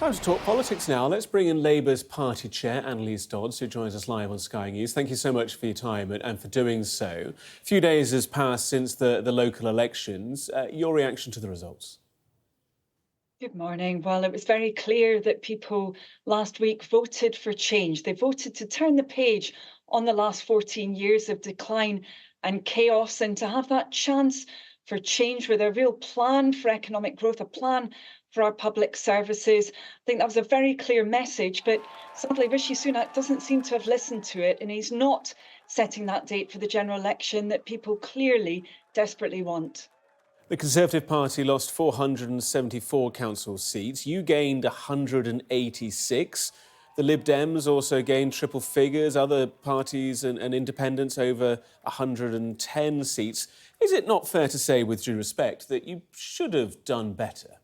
Time to talk politics now. Let's bring in Labour's party chair, Anneliese Dodds, who joins us live on Sky News. Thank you so much for your time and for doing so. A few days has passed since the local elections. Your reaction to the results? Good morning. Well, it was very clear that people last week voted for change. They voted to turn the page on the last 14 years of decline and chaos and to have that chance for change with a real plan for economic growth, a plan for our public services. I think that was a very clear message, but sadly, Rishi Sunak doesn't seem to have listened to it, and he's not setting that date for the general election that people clearly desperately want. The Conservative Party lost 474 council seats. You gained 186. The Lib Dems also gained triple figures. Other parties and independents over 110 seats. Is it not fair to say, with due respect, that you should have done better?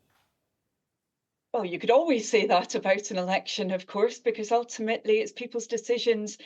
Well, you could always say that about an election, of course, because ultimately it's people's decisions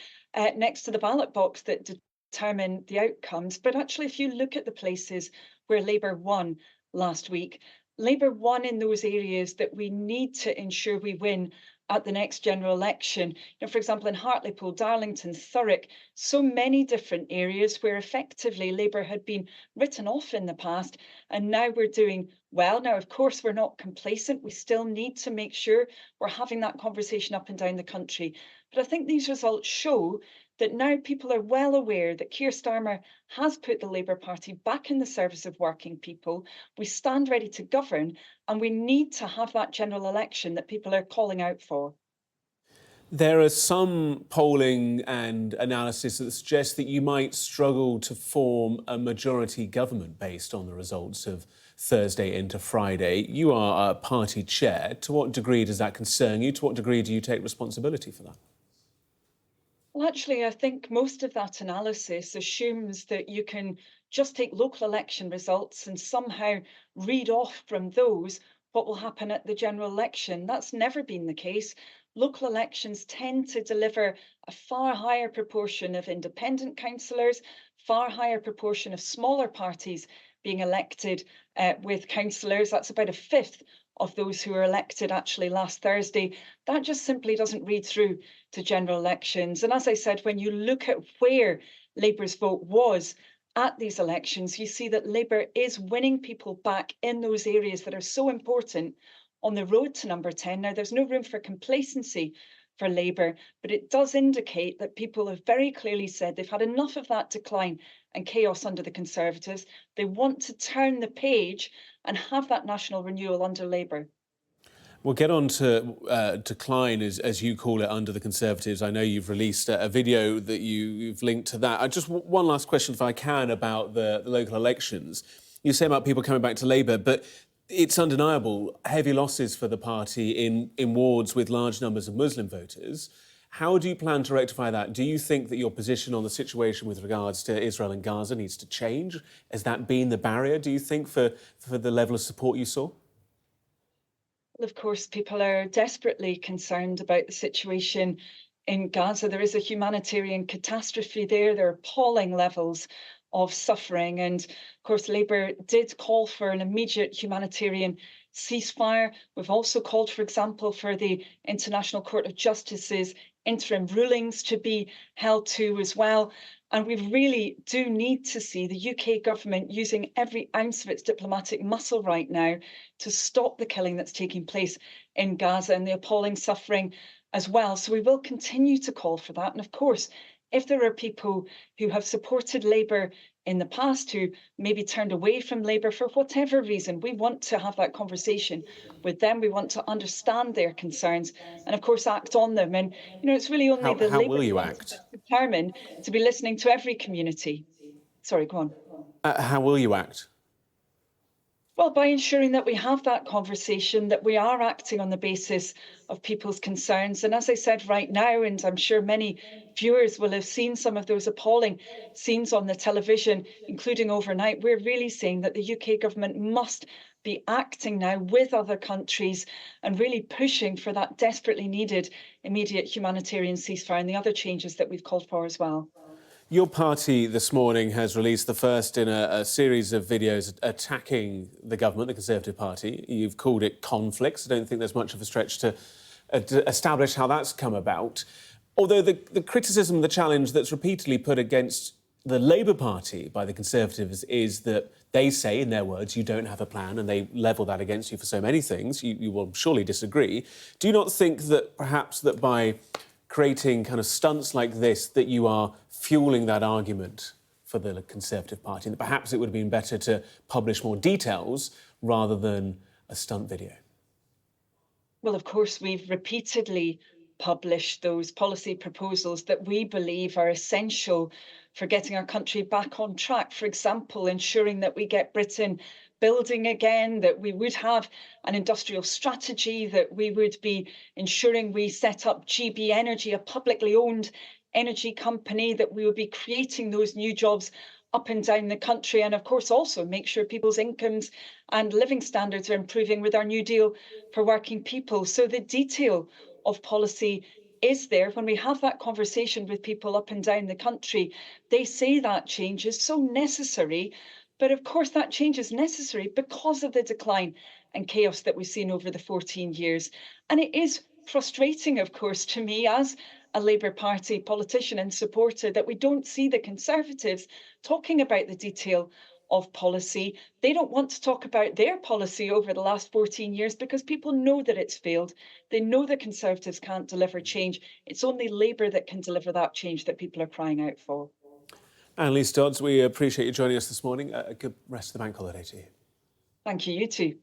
next to the ballot box that determine the outcomes. But actually, if you look at the places where Labour won last week, Labour won in those areas that we need to ensure we win at the next general election. For example, in Hartlepool, Darlington, Thurrock, so many different areas where effectively Labour had been written off in the past, and now we're doing well. Now, of course, we're not complacent. We still need to make sure we're having that conversation up and down the country. But I think these results show that now people are well aware that Keir Starmer has put the Labour Party back in the service of working people. We stand ready to govern, and we need to have that general election that people are calling out for. There are some polling and analysis that suggests that you might struggle to form a majority government based on the results of Thursday into Friday. You are a party chair. To what degree does that concern you? To what degree do you take responsibility for that? Well, actually, I think most of that analysis assumes that you can just take local election results and somehow read off from those what will happen at the general election. That's never been the case. Local elections tend to deliver a far higher proportion of independent councillors, far higher proportion of smaller parties being elected with councillors. That's about a fifth of those who were elected actually last Thursday. That just simply doesn't read through to general elections. And as I said, when you look at where Labour's vote was at these elections, you see that Labour is winning people back in those areas that are so important on the road to number 10. Now, there's no room for complacency for Labour, but it does indicate that people have very clearly said they've had enough of that decline and chaos under the Conservatives. They want to turn the page and have that national renewal under Labour. We'll get on to decline, as you call it, under the Conservatives. I know you've released a video that you've linked to that. Just one last question, if I can, about the local elections. You say about people coming back to Labour, but it's undeniable heavy losses for the party in wards with large numbers of Muslim voters. How do you plan to rectify that? Do you think that your position on the situation with regards to Israel and Gaza needs to change? Has that been the barrier, do you think, for the level of support you saw? Of course, people are desperately concerned about the situation in Gaza. There is a humanitarian catastrophe there. There are appalling levels of suffering. And of course, Labour did call for an immediate humanitarian ceasefire. We've also called, for example, for the International Court of Justice's interim rulings to be held to as well. And we really do need to see the UK government using every ounce of its diplomatic muscle right now to stop the killing that's taking place in Gaza and the appalling suffering as well. So we will continue to call for that. And of course, if there are people who have supported Labour in the past who maybe turned away from Labour for whatever reason, we want to have that conversation with them. We want to understand their concerns and, of course, act on them. And, it's really only the How Labour will you Party act? that's determined to be listening to every community. Sorry, go on. How will you act? Well, by ensuring that we have that conversation, that we are acting on the basis of people's concerns. And as I said right now, and I'm sure many viewers will have seen some of those appalling scenes on the television, including overnight, we're really saying that the UK government must be acting now with other countries and really pushing for that desperately needed immediate humanitarian ceasefire and the other changes that we've called for as well. Your party this morning has released the first in a series of videos attacking the government, the Conservative Party. You've called it conflicts. I don't think there's much of a stretch to establish how that's come about. Although the criticism, the challenge that's repeatedly put against the Labour Party by the Conservatives is that they say, in their words, you don't have a plan, and they level that against you for so many things. You will surely disagree. Do you not think that perhaps that by creating kind of stunts like this, that you are fueling that argument for the Conservative Party, and that perhaps it would have been better to publish more details rather than a stunt video? Well, of course, we've repeatedly published those policy proposals that we believe are essential for getting our country back on track. For example, ensuring that we get Britain building again, that we would have an industrial strategy, that we would be ensuring we set up GB Energy, a publicly owned energy company, that we would be creating those new jobs up and down the country, and of course also make sure people's incomes and living standards are improving with our New Deal for working people. So the detail of policy is there. When we have that conversation with people up and down the country, they say that change is so necessary. But of course, that change is necessary because of the decline and chaos that we've seen over the 14 years. And it is frustrating, of course, to me as a Labour Party politician and supporter that we don't see the Conservatives talking about the detail of policy. They don't want to talk about their policy over the last 14 years because people know that it's failed. They know the Conservatives can't deliver change. It's only Labour that can deliver that change that people are crying out for. Anneliese Dodds, we appreciate you joining us this morning. A good rest of the bank holiday to you. Thank you, you too.